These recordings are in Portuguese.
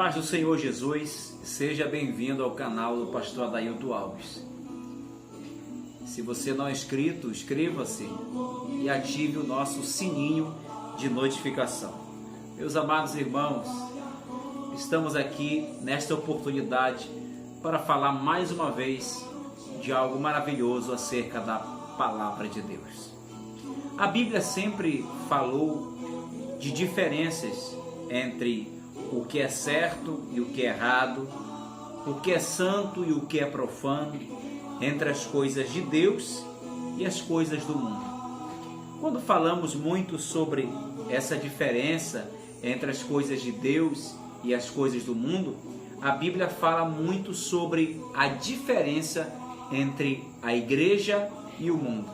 paz do Senhor Jesus, seja bem-vindo ao canal do pastor Adailton Alves. Se você não é inscrito, inscreva-se e ative o nosso sininho de notificação. Meus amados irmãos, estamos aqui nesta oportunidade para falar mais uma vez de algo maravilhoso acerca da Palavra de Deus. A Bíblia sempre falou de diferenças entre o que é certo e o que é errado, o que é santo e o que é profano, entre as coisas de Deus e as coisas do mundo. Quando falamos muito sobre essa diferença entre as coisas de Deus e as coisas do mundo, a Bíblia fala muito sobre a diferença entre a igreja e o mundo.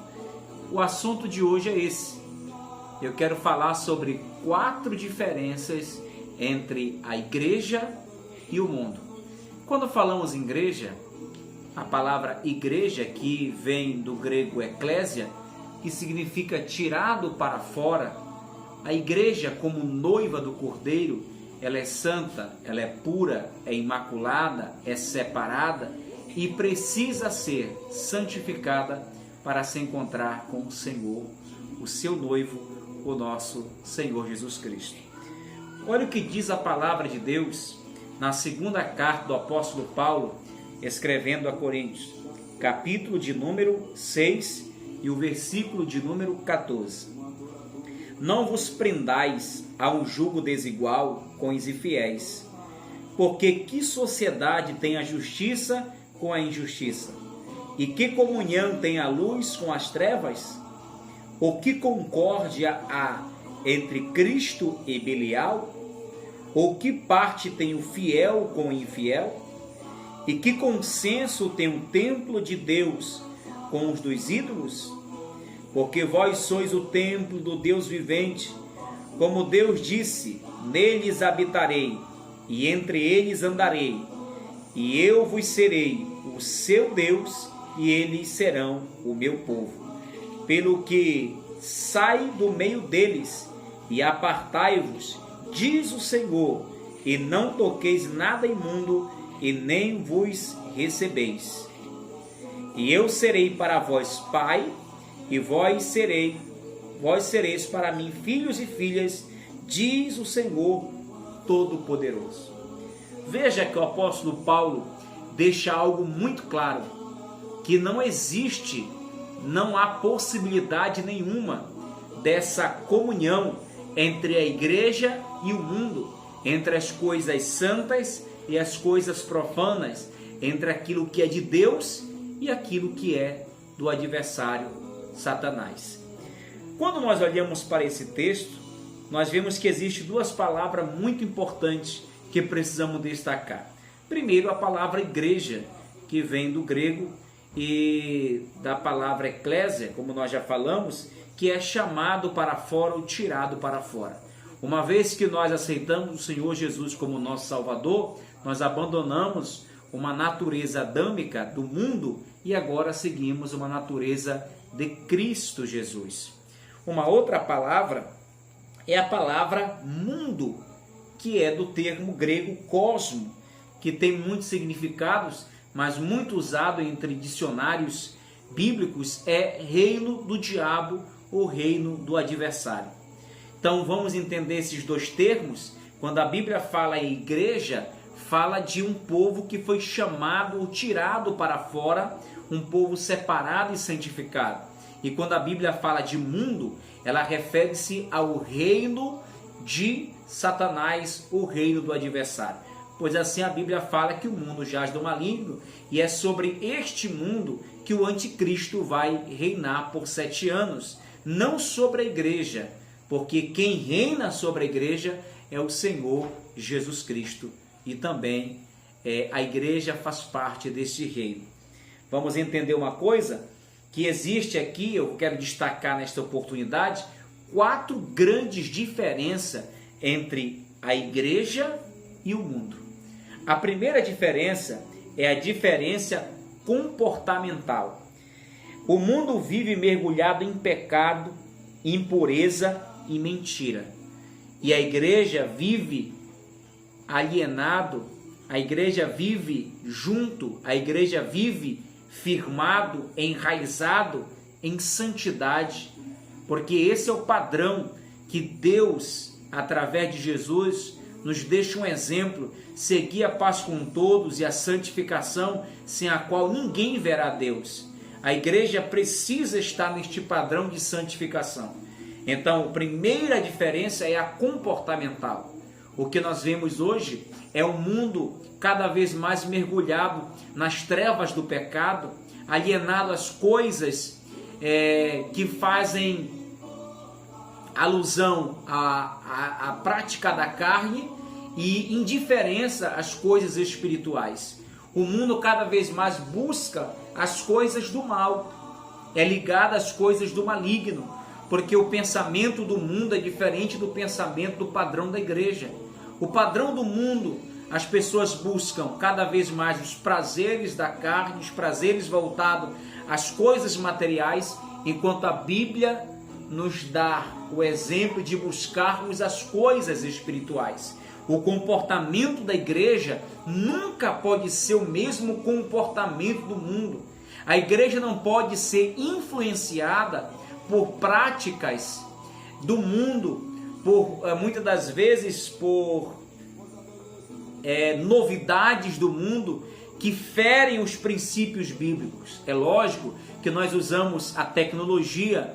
O assunto de hoje é esse. Eu quero falar sobre 4 diferenças entre a igreja e o mundo. Quando falamos em igreja, a palavra igreja, que vem do grego eklésia, que significa tirado para fora, a igreja como noiva do Cordeiro, ela é santa, ela é pura, é imaculada, é separada e precisa ser santificada para se encontrar com o Senhor, o seu noivo, o nosso Senhor Jesus Cristo. Olha o que diz a palavra de Deus na segunda carta do apóstolo Paulo, escrevendo a Coríntios, capítulo de número 6 e o versículo de número 14. Não vos prendais a um jugo desigual com os infiéis, porque que sociedade tem a justiça com a injustiça? E que comunhão tem a luz com as trevas? Ou que concórdia há entre Cristo e Belial? Ou que parte tem o fiel com o infiel? E que consenso tem o templo de Deus com os dos ídolos? Porque vós sois o templo do Deus vivente. Como Deus disse, neles habitarei, e entre eles andarei, e eu vos serei o seu Deus, e eles serão o meu povo. Pelo que sai do meio deles, e apartai-vos, diz o Senhor, e não toqueis nada imundo, e nem vos recebeis. E eu serei para vós pai, e vós sereis para mim filhos e filhas, diz o Senhor Todo-Poderoso. Veja que o apóstolo Paulo deixa algo muito claro, que não existe, não há possibilidade nenhuma dessa comunhão entre a igreja e o mundo, entre as coisas santas e as coisas profanas, entre aquilo que é de Deus e aquilo que é do adversário Satanás. Quando nós olhamos para esse texto, nós vemos que existe 2 palavras muito importantes que precisamos destacar. Primeiro, a palavra igreja, que vem do grego e da palavra eclésia, como nós já falamos, que é chamado para fora ou tirado para fora. Uma vez que nós aceitamos o Senhor Jesus como nosso Salvador, nós abandonamos uma natureza adâmica do mundo e agora seguimos uma natureza de Cristo Jesus. Uma outra palavra é a palavra mundo, que é do termo grego cosmo, que tem muitos significados, mas muito usado entre dicionários bíblicos é reino do diabo ou reino do adversário. Então vamos entender esses 2 termos. Quando a Bíblia fala em igreja, fala de um povo que foi chamado ou tirado para fora, um povo separado e santificado. E quando a Bíblia fala de mundo, ela refere-se ao reino de Satanás, o reino do adversário. Pois assim a Bíblia fala que o mundo jaz do maligno, e é sobre este mundo que o anticristo vai reinar por 7 anos, não sobre a igreja, porque quem reina sobre a igreja é o Senhor Jesus Cristo, e também a igreja faz parte deste reino. Vamos entender uma coisa, que existe aqui, eu quero destacar nesta oportunidade, 4 grandes diferenças entre a igreja e o mundo. A primeira diferença é a diferença comportamental. O mundo vive mergulhado em pecado, impureza e mentira. E a igreja vive alienado, a igreja vive junto, a igreja vive firmado, enraizado em santidade, porque esse é o padrão que Deus, através de Jesus, nos deixa um exemplo: seguir a paz com todos e a santificação, sem a qual ninguém verá Deus. A igreja precisa estar neste padrão de santificação. Então, a primeira diferença é a comportamental. O que nós vemos hoje é um mundo cada vez mais mergulhado nas trevas do pecado, alienado às coisas que fazem alusão à prática da carne e indiferença às coisas espirituais. O mundo cada vez mais busca as coisas do mal, é ligado às coisas do maligno, porque o pensamento do mundo é diferente do pensamento do padrão da igreja. O padrão do mundo, as pessoas buscam cada vez mais os prazeres da carne, os prazeres voltados às coisas materiais, enquanto a Bíblia nos dá o exemplo de buscarmos as coisas espirituais. O comportamento da igreja nunca pode ser o mesmo comportamento do mundo. A igreja não pode ser influenciada por práticas do mundo, muitas das vezes por novidades do mundo que ferem os princípios bíblicos. É lógico que nós usamos a tecnologia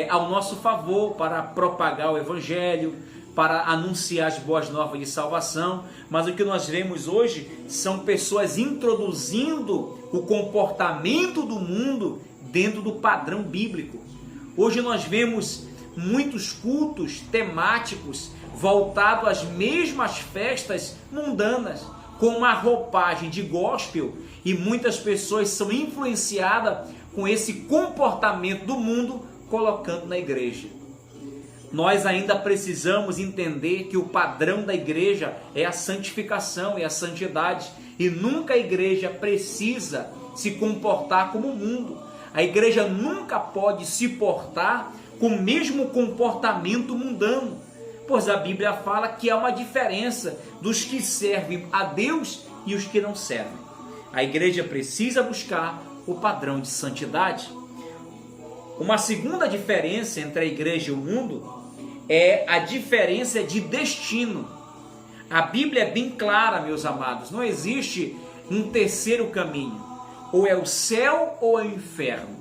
ao nosso favor para propagar o evangelho, para anunciar as boas novas de salvação, mas o que nós vemos hoje são pessoas introduzindo o comportamento do mundo dentro do padrão bíblico. Hoje nós vemos muitos cultos temáticos voltados às mesmas festas mundanas, com uma roupagem de gospel, e muitas pessoas são influenciadas com esse comportamento do mundo, colocando na igreja. Nós ainda precisamos entender que o padrão da igreja é a santificação, é a santidade, e nunca a igreja precisa se comportar como o mundo. A igreja nunca pode se portar com o mesmo comportamento mundano, pois a Bíblia fala que há uma diferença dos que servem a Deus e os que não servem. A igreja precisa buscar o padrão de santidade. Uma segunda diferença entre a igreja e o mundo é a diferença de destino. A Bíblia é bem clara, meus amados, não existe um terceiro caminho. Ou é o céu ou é o inferno.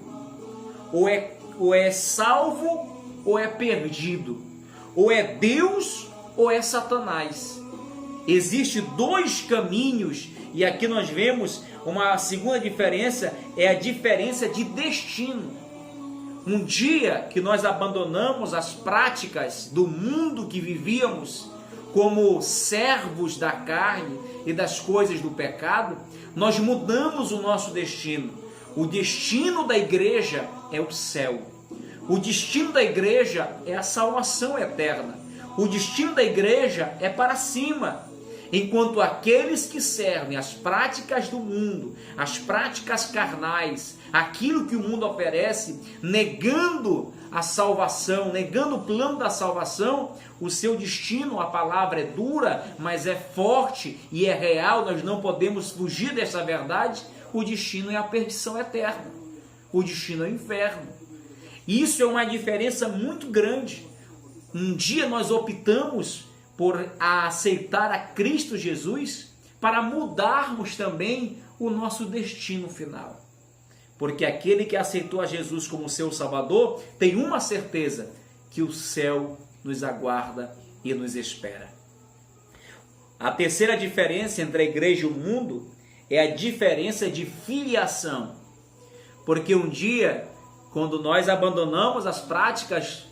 Ou é salvo ou é perdido. Ou é Deus ou é Satanás. Existem dois caminhos, e aqui nós vemos uma segunda diferença, é a diferença de destino. Um dia que nós abandonamos as práticas do mundo que vivíamos como servos da carne e das coisas do pecado, nós mudamos o nosso destino. O destino da igreja é o céu. O destino da igreja é a salvação eterna. O destino da igreja é para cima. Enquanto aqueles que servem as práticas do mundo, as práticas carnais, aquilo que o mundo oferece, negando a salvação, negando o plano da salvação, o seu destino, a palavra é dura, mas é forte e é real, nós não podemos fugir dessa verdade, o destino é a perdição eterna, o destino é o inferno. Isso é uma diferença muito grande. Um dia nós optamos por aceitar a Cristo Jesus para mudarmos também o nosso destino final. Porque aquele que aceitou a Jesus como seu Salvador tem uma certeza, que o céu nos aguarda e nos espera. A terceira diferença entre a igreja e o mundo é a diferença de filiação. Porque um dia, quando nós abandonamos as práticas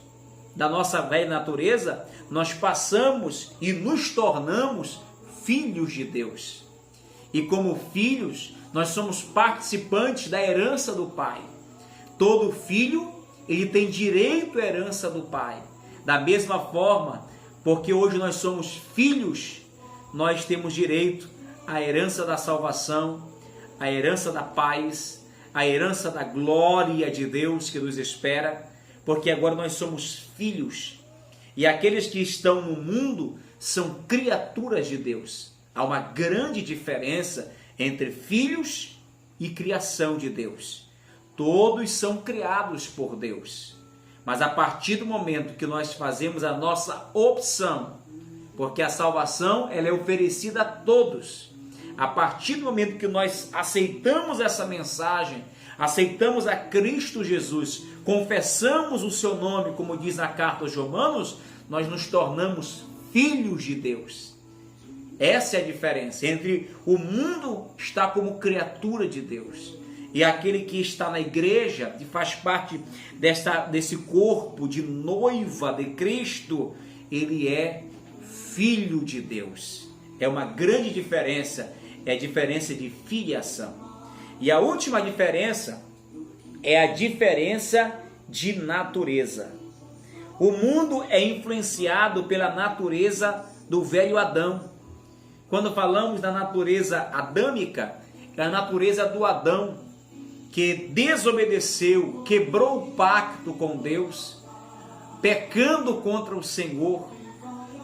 da nossa velha natureza, nós passamos e nos tornamos filhos de Deus. E como filhos, nós somos participantes da herança do Pai. Todo filho, ele tem direito à herança do Pai. Da mesma forma, porque hoje nós somos filhos, nós temos direito à herança da salvação, à herança da paz, à herança da glória de Deus que nos espera, porque agora nós somos filhos. E aqueles que estão no mundo são criaturas de Deus. Há uma grande diferença entre filhos e criação de Deus. Todos são criados por Deus. Mas a partir do momento que nós fazemos a nossa opção, porque a salvação ela é oferecida a todos, a partir do momento que nós aceitamos essa mensagem, aceitamos a Cristo Jesus, confessamos o seu nome, como diz na carta aos Romanos, nós nos tornamos filhos de Deus. Essa é a diferença entre o mundo estar como criatura de Deus e aquele que está na igreja e faz parte desse corpo de noiva de Cristo, ele é filho de Deus. É uma grande diferença, é a diferença de filiação. E a última diferença é a diferença de natureza. O mundo é influenciado pela natureza do velho Adão. Quando falamos da natureza adâmica, é a natureza do Adão, que desobedeceu, quebrou o pacto com Deus, pecando contra o Senhor.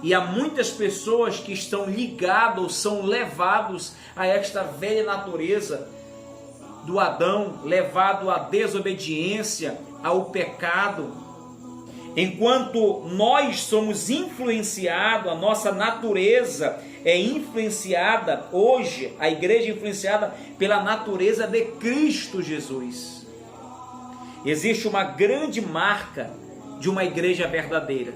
E há muitas pessoas que estão ligados, são levados a esta velha natureza do Adão, levado à desobediência, ao pecado. Enquanto nós somos influenciados, a nossa natureza é influenciada, hoje a igreja é influenciada pela natureza de Cristo Jesus. Existe uma grande marca de uma igreja verdadeira.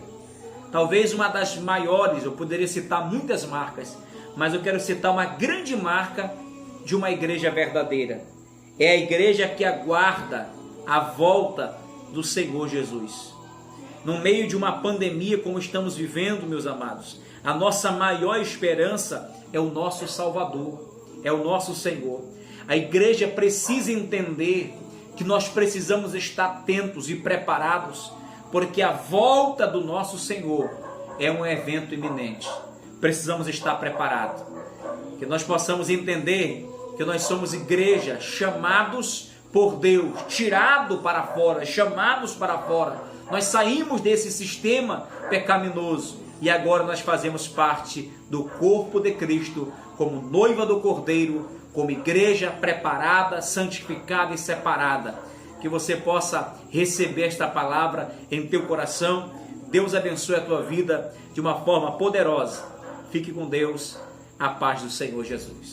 Talvez uma das maiores, eu poderia citar muitas marcas, mas eu quero citar uma grande marca de uma igreja verdadeira. É a igreja que aguarda a volta do Senhor Jesus. No meio de uma pandemia como estamos vivendo, meus amados, a nossa maior esperança é o nosso Salvador, é o nosso Senhor. A igreja precisa entender que nós precisamos estar atentos e preparados, porque a volta do nosso Senhor é um evento iminente. Precisamos estar preparados. Que nós possamos entender que nós somos igreja, chamados por Deus, tirados para fora, chamados para fora. Nós saímos desse sistema pecaminoso e agora nós fazemos parte do corpo de Cristo, como noiva do Cordeiro, como igreja preparada, santificada e separada. Que você possa receber esta palavra em teu coração. Deus abençoe a tua vida de uma forma poderosa. Fique com Deus, a paz do Senhor Jesus.